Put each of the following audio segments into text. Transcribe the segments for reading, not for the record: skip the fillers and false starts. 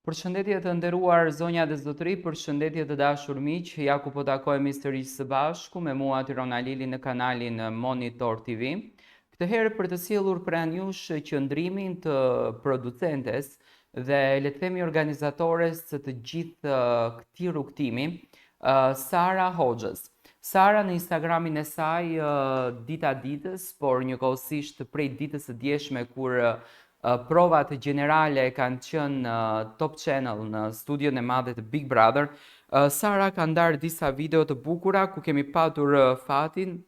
Përshëndetje të nderuar zonja dhe zotëri, përshëndetje të dashur miq, ja ku po takohemi sërish së bashku me mua Tirona Lili në kanalin Monitor TV. Këtë herë për të sjellur pranë jush qëndrimin të producentes dhe le të themi organizatores të gjithë këtij rrugtimi, Sara Hoxhës. Sara në Instagramin e saj dita ditës, por njëkohësisht prej ditës së djeshme kur provat generale kanë qenë Top Channel në studion e madhe të Big Brother, Sara ka ndarë disa video të bukura ku kemi patur fatin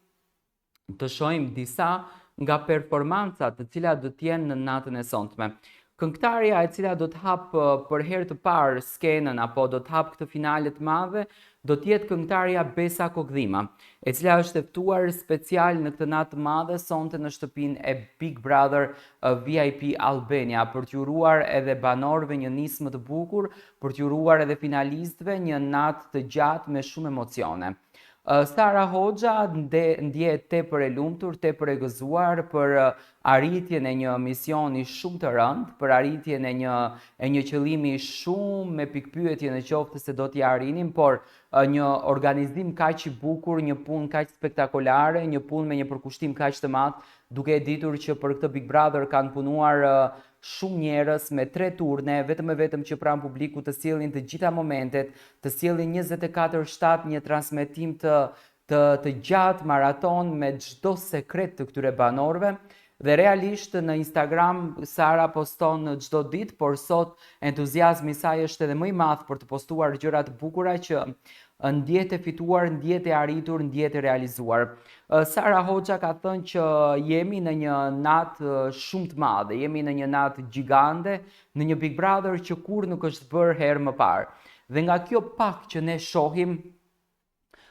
të shohim disa nga performancat të cilat do të jenë në natën e sotme. Këngëtarja e cila do të hapë për herë të parë skenën apo do të hapë këtë finale të madhe do të jetë këngëtarja Besa Kokdhima, e cila është e ftuar special në këtë natë të madhe sonte në shtëpinë e Big Brother VIP Albania për t'u uruar edhe banorëve një nismë të bukur, për t'u uruar edhe finalistëve një natë të gjatë me shumë emocione. Sara Hoxha ndjehet tepër e lumtur, tepër e gëzuar për arritjen e një misioni shumë të rëndë, për arritjen e një qëllimi shumë me pikpyetje në qoftë se do t'i arrinim, por një organizim kaq i bukur, një punë kaq spektakolare, një punë me një përkushtim kaq të madh, duke e ditur që për këtë Big Brother kanë punuar shumë njerëz me 3 turne, vetëm e vetëm që pranë publiku të sjellin të gjitha momentet, të sjellin 24/7 një transmetim të gjatë maraton me çdo sekret të këtyre banorëve. Dhe realisht në Instagram Sara poston çdo ditë, por sot entuziazmi i saj është edhe më i madh për të postuar gjëra të bukura që ndjehet e fituar, ndjehet e arritur, ndjehet e realizuar. Sara Hoxha ka thënë që jemi në një natë shumë të madhe, jemi në një natë gjigande, në një Big Brother që kur nuk është bërë herë më parë. Dhe nga kjo pak që ne shohim,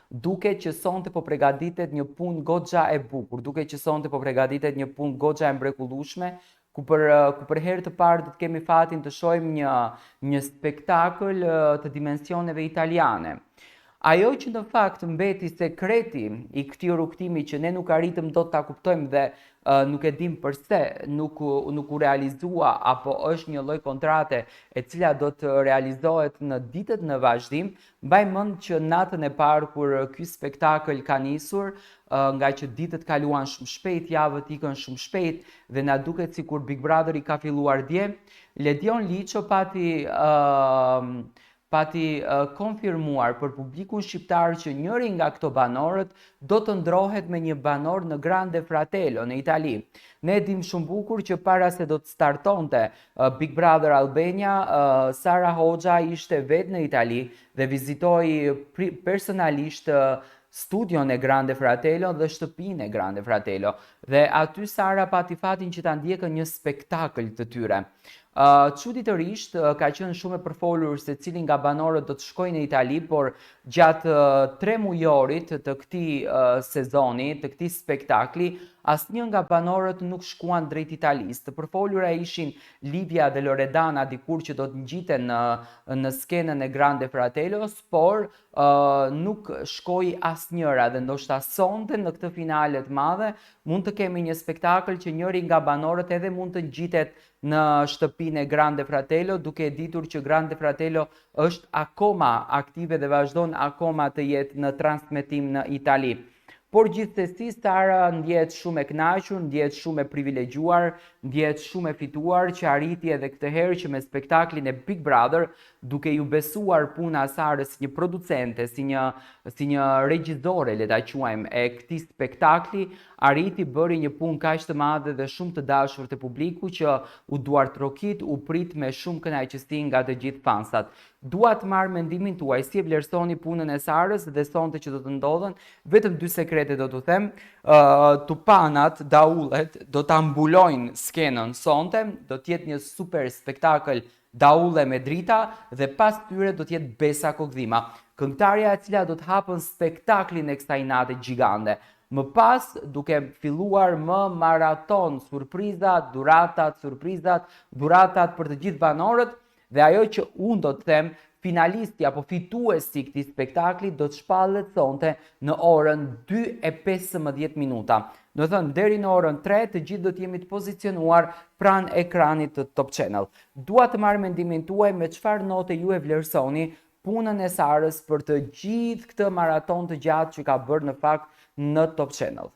duke që sonte po përgatitet një punë goxha e bukur, duke që sonte po përgatitet një punë goxha e mrekullueshme, ku për herë të parë do të kemi fatin të shohim një spektakël të dimensioneve italiane. Ajo që në fakt mbeti sekreti i këtij rrugtimi që ne nuk arritëm dot ta kuptojmë dhe nuk e dim përse nuk u realizua apo është një lloj kontrate e cila do të realizohet në ditët në vazhdim. Mbaj mend që natën e parë kur ky spektakël ka nisur, nga që ditët kaluan shumë shpejt, javët ikën shumë shpejt dhe na duket sikur Big Brother i ka filluar dje, Ledion Liço pati konfirmuar për publikun shqiptar që njëri nga këto banorët do të ndrohet me një banor në Grande Fratello në Itali. Ne dim shumë bukur që para se do të startonte Big Brother Albania, Sara Hoxha ishte vetë në Itali dhe vizitoi personalisht studion e Grande Fratello dhe shtëpinë e Grande Fratello. Dhe aty Sara pati fatin që ta ndjekën një spektakël të tyre. Çuditërisht ka qenë shumë e përfolur se cili nga banorët do të shkojnë në Itali, por gjatë 3 mujorit të këtij sezoni, të këtij spektakli, asnjë nga banorët nuk shkuan drejt Italisë. Të përfolura ishin Livia dhe Loredana dikur që do të ngjiten në skenën e Grande Fratellos, por nuk shkoi asnjëra dhe ndoshta sonte në këtë finale të madhe mund të kemi një spektakël që njëri nga banorët edhe mund të ngjitet në shtëpinë e Grande Fratello, duke ditur që Grande Fratello është akoma aktive dhe vazhdon akoma të jetë në transmetim në Itali. Por gjithsesi Sara ndjehet shumë e kënaqur, ndjehet shumë e privilegjuar, ndjehet shumë e fituar që arriti edhe këtë herë që me spektaklin e Big Brother, duke ju besuar puna e Sarës si një producente, si një regjizore, le ta quajmë, e këtij spektakli, arriti bëri një punë kaq të madhe dhe shumë të dashur te publiku që u duartrokit, u prit me shumë kënaqësi nga të gjithë fansat. Dua të marr mendimin tuaj, si e vlerësoni punën e Sarës dhe sonte që do të ndodhen, vetëm 2 sekrete do t'u them. Tupanat, daullet do ta mbulojnë skenën sonte, do të jetë një super spektakël daulle me drita dhe pas tyre do të jetë Besa Kokdhima, këngëtarja e cila do të hapën spektaklin e kësaj nate gjigande. Më pas, duke filluar më maraton, surprizat, duratat për të gjithë banorët, dhe ajo që unë do të them, finalisti apo fituesi i këtij spektakli do të shpallet sonte në orën 2:15 minuta. Do thënë, deri në orën 3 të gjithë do të jemi të pozicionuar pranë ekranit të Top Channel. Dua të marr mendimin tuaj me çfarë note ju e vlerësoni punën e Sarës për të gjithë këtë maraton të gjatë që ka bërë në fakt në Top Channel.